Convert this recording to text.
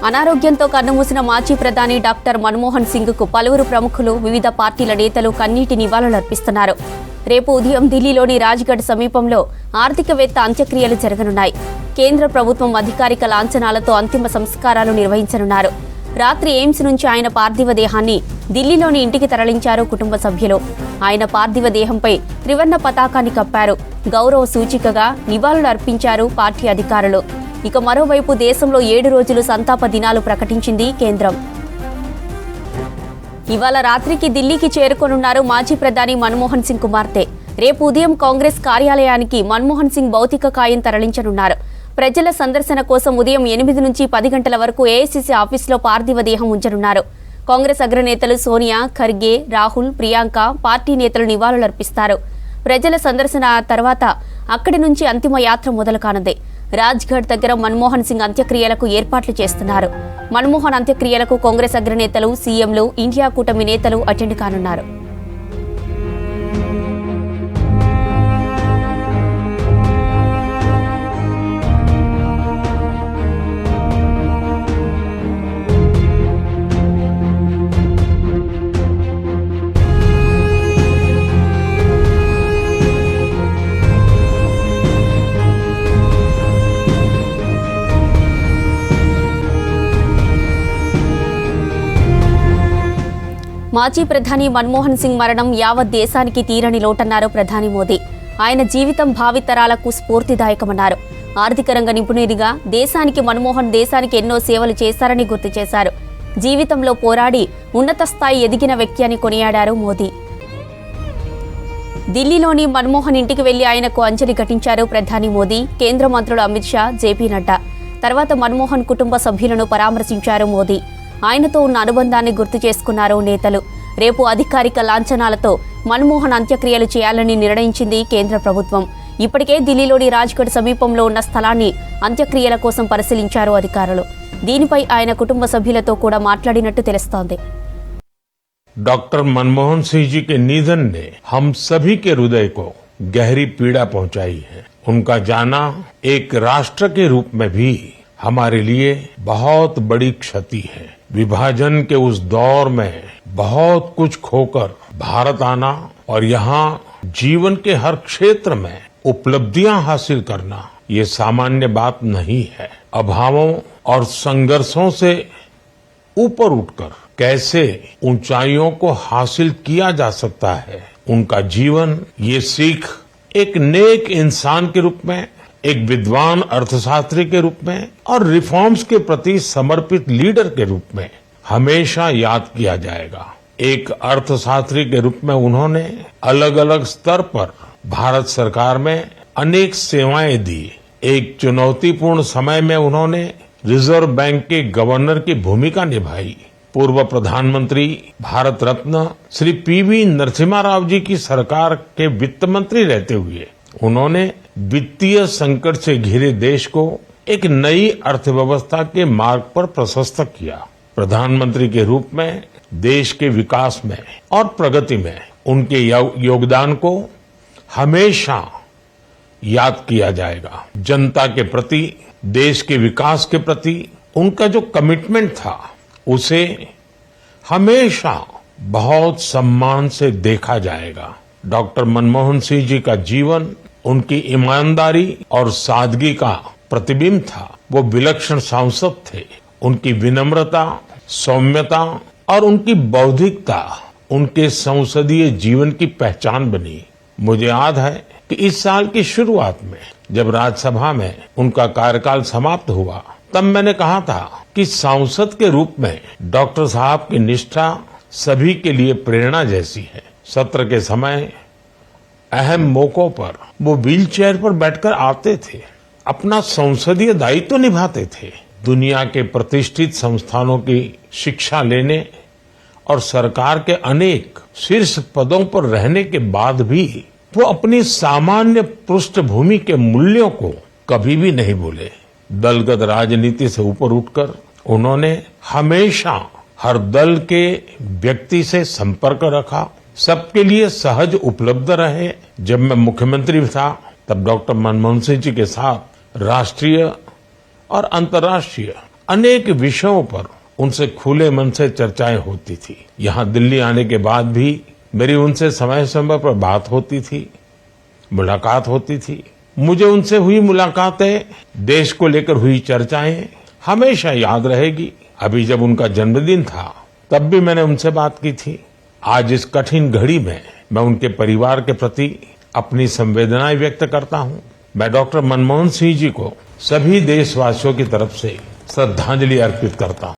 అనారోగ్యంతో కన్నుమూసిన మాజీ ప్రధాని డాక్టర్ మన్మోహన్ సింగ్ కు పలువురు ప్రముఖులు వివిధ పార్టీల నేతలు కన్నీటి నివాళులర్పిస్తున్నారు. రేపు ఉదయం ఢిల్లీలోని రాజ్ఘడ్ సమీపంలో ఆర్థికవేత్త అంత్యక్రియలు జరగనున్నాయి. కేంద్ర ప్రభుత్వం అధికారిక లాంఛనాలతో అంతిమ సంస్కారాలు నిర్వహించనున్నారు. రాత్రి ఎయిమ్స్ నుంచి ఆయన పార్థివ దేహాన్ని ఢిల్లీలోని ఇంటికి తరలించారు కుటుంబ సభ్యులు. ఆయన పార్థివ దేహంపై త్రివర్ణ పతాకాన్ని కప్పారు. గౌరవ సూచికగా నివాళులు అర్పించారు పార్టీ అధికారులు. ఇక మరోవైపు దేశంలో 7 రోజులు సంతాప దినాలు ప్రకటించింది కేంద్రం. ఇవాళ రాత్రికి ఢిల్లీకి చేరుకోనున్నారు మాజీ ప్రధాని మన్మోహన్ సింగ్ కుమార్తె. రేపు ఉదయం కాంగ్రెస్ కార్యాలయానికి మన్మోహన్ సింగ్ భౌతిక కాయం తరలించనున్నారు. ప్రజల సందర్శన కోసం ఉదయం 8 నుంచి 10 గంటల వరకు ఏఐసీసీ ఆఫీసులో పార్థివ దేహం ఉంచనున్నారు. కాంగ్రెస్ అగ్రనేతలు సోనియా, ఖర్గే, రాహుల్, ప్రియాంక పార్టీ నేతలు నివాళులర్పిస్తారు. ప్రజల సందర్శన తర్వాత అక్కడి నుంచి అంతిమ యాత్ర మొదలు కానుంది. రాజ్ఘడ్ దగ్గర మన్మోహన్ సింగ్ అంత్యక్రియలకు ఏర్పాట్లు చేస్తున్నారు. మన్మోహన్ అంత్యక్రియలకు కాంగ్రెస్ అగ్రనేతలు, సీఎంలు, ఇండియా కూటమి నేతలు అటెండ్ కానున్నారు. మాజీ ప్రధాని మన్మోహన్ సింగ్ మరణం యావత్ దేశానికి తీరని లోటన్నారు ప్రధాని మోదీ. ఆయన జీవితం భావితరాలకు స్ఫూర్తిదాయకమన్నారు. ఆర్థిక రంగ నిపుణుడిగా దేశానికి ఎన్నో సేవలు చేశారని గుర్తు చేశారు. జీవితంలో పోరాడి ఉన్నత స్థాయి ఎదిగిన వ్యక్తి అని కొనియాడారు మోదీ. ఢిల్లీలోని మన్మోహన్ ఇంటికి వెళ్లి ఆయనకు అంజలి ఘటించారు ప్రధాని మోదీ. కేంద్ర మంత్రులు అమిత్ షా, జేపీ నడ్డా తర్వాత మన్మోహన్ కుటుంబ సభ్యులను పరామర్శించారు మోదీ. ఆయనతో ఉన్న అనుబంధాన్ని గుర్తు చేసుకున్నారు నేతలు. రేపు అధికారిక లాంఛనాలతో మన్మోహన్ అంత్యక్రియలు చేయాలని నిర్ణయించింది కేంద్ర ప్రభుత్వం. ఇప్పటికే ఢిల్లీలోని రాజ్ఘడ్ సమీపంలో ఉన్న స్థలాన్ని అంత్యక్రియల కోసం పరిశీలించారు అధికారులు. దీనిపై ఆయన కుటుంబ సభ్యులతో కూడా మాట్లాడినట్టు తెలుస్తోంది. डॉक्टर मनमोहन सिंह जी के निधन ने हम सभी के हृदय को गहरी पीड़ा पहुंचाई है। उनका जाना एक राष्ट्र के रूप में भी हमारे लिए बहुत बड़ी क्षति है। विभाजन के उस दौर में बहुत कुछ खोकर भारत आना और यहाँ जीवन के हर क्षेत्र में उपलब्धियां हासिल करना ये सामान्य बात नहीं है। अभावों और संघर्षों से ऊपर उठकर कैसे ऊंचाइयों को हासिल किया जा सकता है, उनका जीवन ये सीख एक नेक इंसान के रूप में, एक विद्वान अर्थशास्त्री के रूप में और रिफॉर्म्स के प्रति समर्पित लीडर के रूप में हमेशा याद किया जाएगा। एक अर्थशास्त्री के रूप में उन्होंने अलग अलग स्तर पर भारत सरकार में अनेक सेवाएं दी। एक चुनौतीपूर्ण समय में उन्होंने रिजर्व बैंक के गवर्नर की भूमिका निभाई। पूर्व प्रधानमंत्री भारत रत्न श्री पीवी नरसिम्हा राव जी की सरकार के वित्त मंत्री रहते हुए उन्होंने वित्तीय संकट से घिरे देश को एक नई अर्थव्यवस्था के मार्ग पर प्रशस्त किया। प्रधानमंत्री के रूप में देश के विकास में और प्रगति में उनके योगदान को हमेशा याद किया जाएगा। जनता के प्रति, देश के विकास के प्रति उनका जो कमिटमेंट था उसे हमेशा बहुत सम्मान से देखा जाएगा। डॉक्टर मनमोहन सिंह जी का जीवन उनकी ईमानदारी और सादगी का प्रतिबिंब था। वो विलक्षण सांसद थे। उनकी विनम्रता, सौम्यता और उनकी बौद्धिकता उनके संसदीय जीवन की पहचान बनी। मुझे याद है कि इस साल की शुरुआत में जब राज्यसभा में उनका कार्यकाल समाप्त हुआ तब मैंने कहा था कि सांसद के रूप में डॉक्टर साहब की निष्ठा सभी के लिए प्रेरणा जैसी है। सत्र के समय अहम मौकों पर वो व्हीलचेयर पर बैठकर आते थे, अपना संसदीय दायित्व निभाते थे। दुनिया के प्रतिष्ठित संस्थानों की शिक्षा लेने और सरकार के अनेक शीर्ष पदों पर रहने के बाद भी वो अपनी सामान्य पृष्ठभूमि के मूल्यों को कभी भी नहीं भूले। दलगत राजनीति से ऊपर उठकर उन्होंने हमेशा हर दल के व्यक्ति से संपर्क रखा, सबके लिए सहज उपलब्ध रहे। जब मैं मुख्यमंत्री था तब डॉक्टर मनमोहन सिंह जी के साथ राष्ट्रीय और अंतर्राष्ट्रीय अनेक विषयों पर उनसे खुले मन से चर्चाएं होती थी। यहाँ दिल्ली आने के बाद भी मेरी उनसे समय समय पर बात होती थी, मुलाकात होती थी। मुझे उनसे हुई मुलाकातें, देश को लेकर हुई चर्चाएं हमेशा याद रहेगी। अभी जब उनका जन्मदिन था तब भी मैंने उनसे बात की थी। आज इस कठिन घड़ी में मैं उनके परिवार के प्रति अपनी संवेदनाएं व्यक्त करता हूं। मैं डॉक्टर मनमोहन सिंह जी को सभी देशवासियों की तरफ से श्रद्धांजलि अर्पित करता हूं।